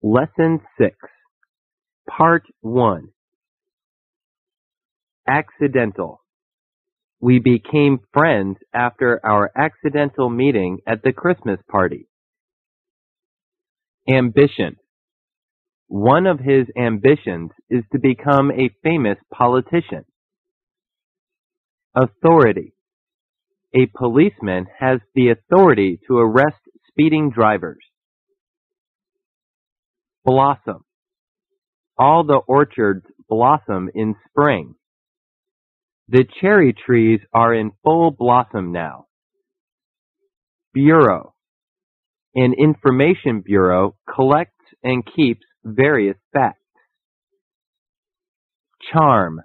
Lesson 6, Part 1. Accidental. We became friends after our accidental meeting at the Christmas party. Ambition. One of his ambitions is to become a famous politician. Authority. A policeman has the authority to arrest speeding drivers. Blossom. All the orchards blossom in spring. The cherry trees are in full blossom now. Bureau. An information bureau collects and keeps various facts. Charm.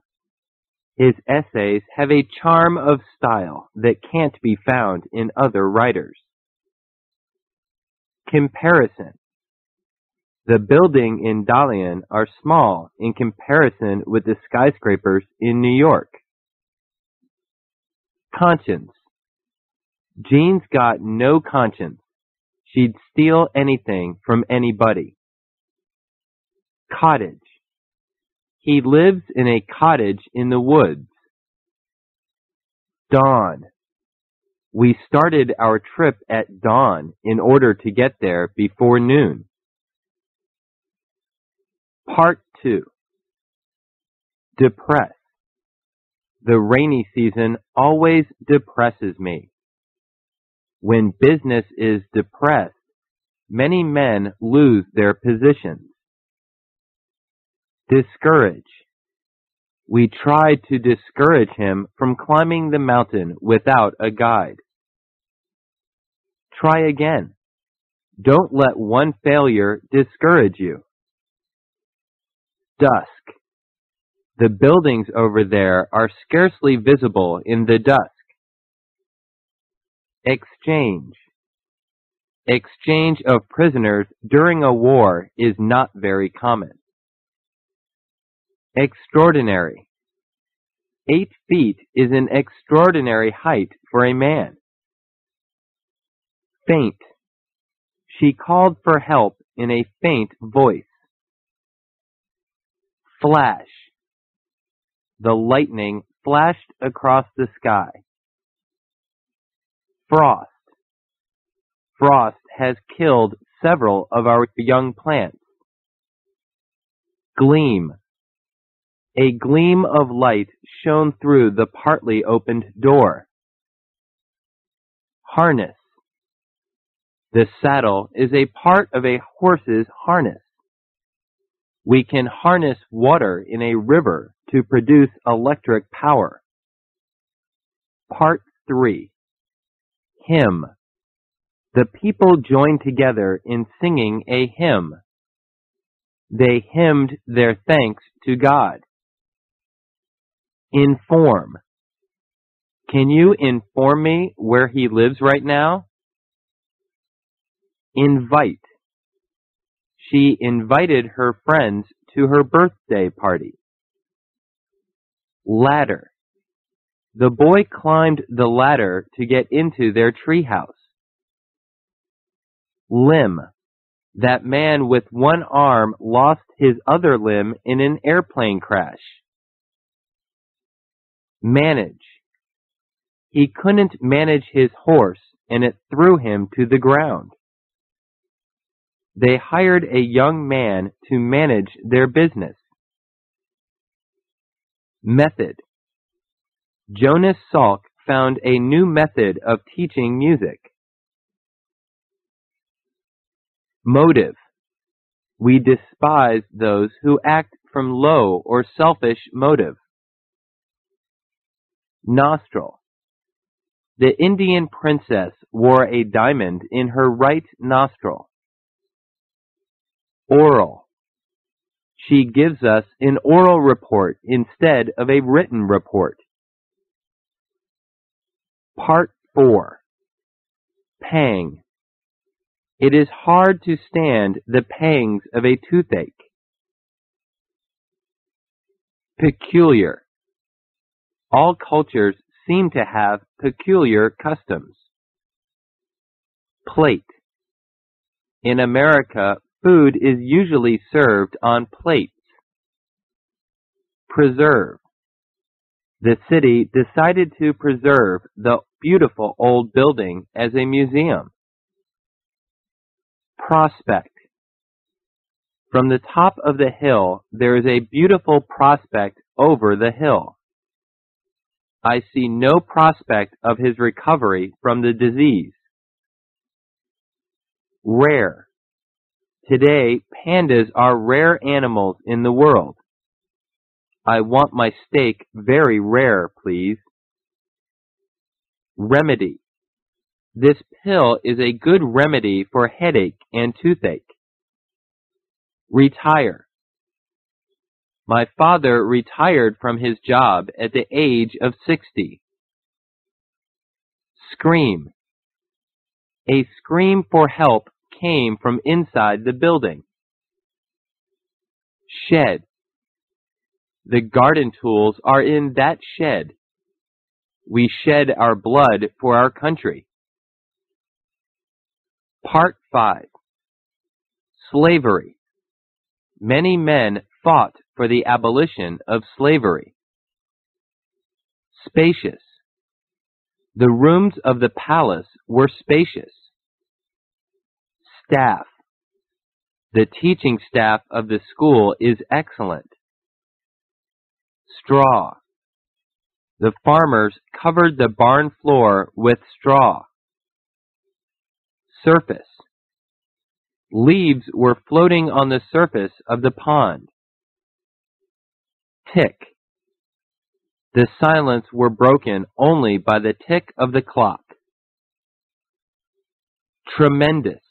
His essays have a charm of style that can't be found in other writers. Comparison. The buildings in Dalian are small in comparison with the skyscrapers in New York. Conscience. Jean's got no conscience. She'd steal anything from anybody. Cottage. He lives in a cottage in the woods. Dawn. We started our trip at dawn in order to get there before noon. Part 2. Depress. The rainy season always depresses me. When business is depressed, many men lose their positions. Discourage. We tried to discourage him from climbing the mountain without a guide. Try again. Don't let one failure discourage you. Dusk. The buildings over there are scarcely visible in the dusk. Exchange. Exchange of prisoners during a war is not very common. Extraordinary. 8 feet is an extraordinary height for a man. Faint. She called for help in a faint voice. Flash. The lightning flashed across the sky. Frost. Frost has killed several of our young plants. Gleam. A gleam of light shone through the partly opened door. Harness. The saddle is a part of a horse's harness. We can harness water in a river to produce electric power. Part 3. Hymn. The people joined together in singing a hymn. They hymned their thanks to God. Inform. Can you inform me where he lives right now? Invite. She invited her friends to her birthday party. Ladder. The boy climbed the ladder to get into their treehouse. Limb. That man with one arm lost his other limb in an airplane crash. Manage. He couldn't manage his horse and it threw him to the ground. They hired a young man to manage their business. Method. Jonas Salk found a new method of teaching music. Motive. We despise those who act from low or selfish motive. Nostril. The Indian princess wore a diamond in her right nostril. Oral. She gives us an oral report instead of a written report. Part 4. Pang. It is hard to stand the pangs of a toothache. Peculiar. All cultures seem to have peculiar customs. Plate. In America, Food is usually served on plates. Preserve. The city decided to preserve the beautiful old building as a museum. Prospect. From the top of the hill, there is a beautiful prospect over the hill. I see no prospect of his recovery from the disease. Rare. Today, pandas are rare animals in the world. I want my steak very rare, please. Remedy. This pill is a good remedy for headache and toothache. Retire. My father retired from his job at the age of 60. Scream. A scream for help came from inside the building. Shed. The garden tools are in that shed. We shed our blood for our country. Part 5. Slavery. Many men fought for the abolition of slavery. Spacious. The rooms of the palace were spacious. Staff. The teaching staff of the school is excellent. Straw. The farmers covered the barn floor with straw. Surface. Leaves were floating on the surface of the pond. Tick. The silence were broken only by the tick of the clock. Tremendous.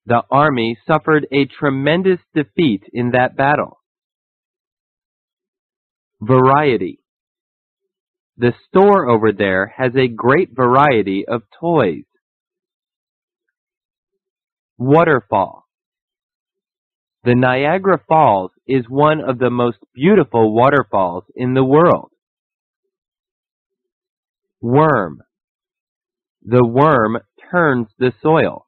The army suffered a tremendous defeat in that battle. Variety. The store over there has a great variety of toys. Waterfall. The Niagara Falls is one of the most beautiful waterfalls in the world. Worm. The worm turns the soil.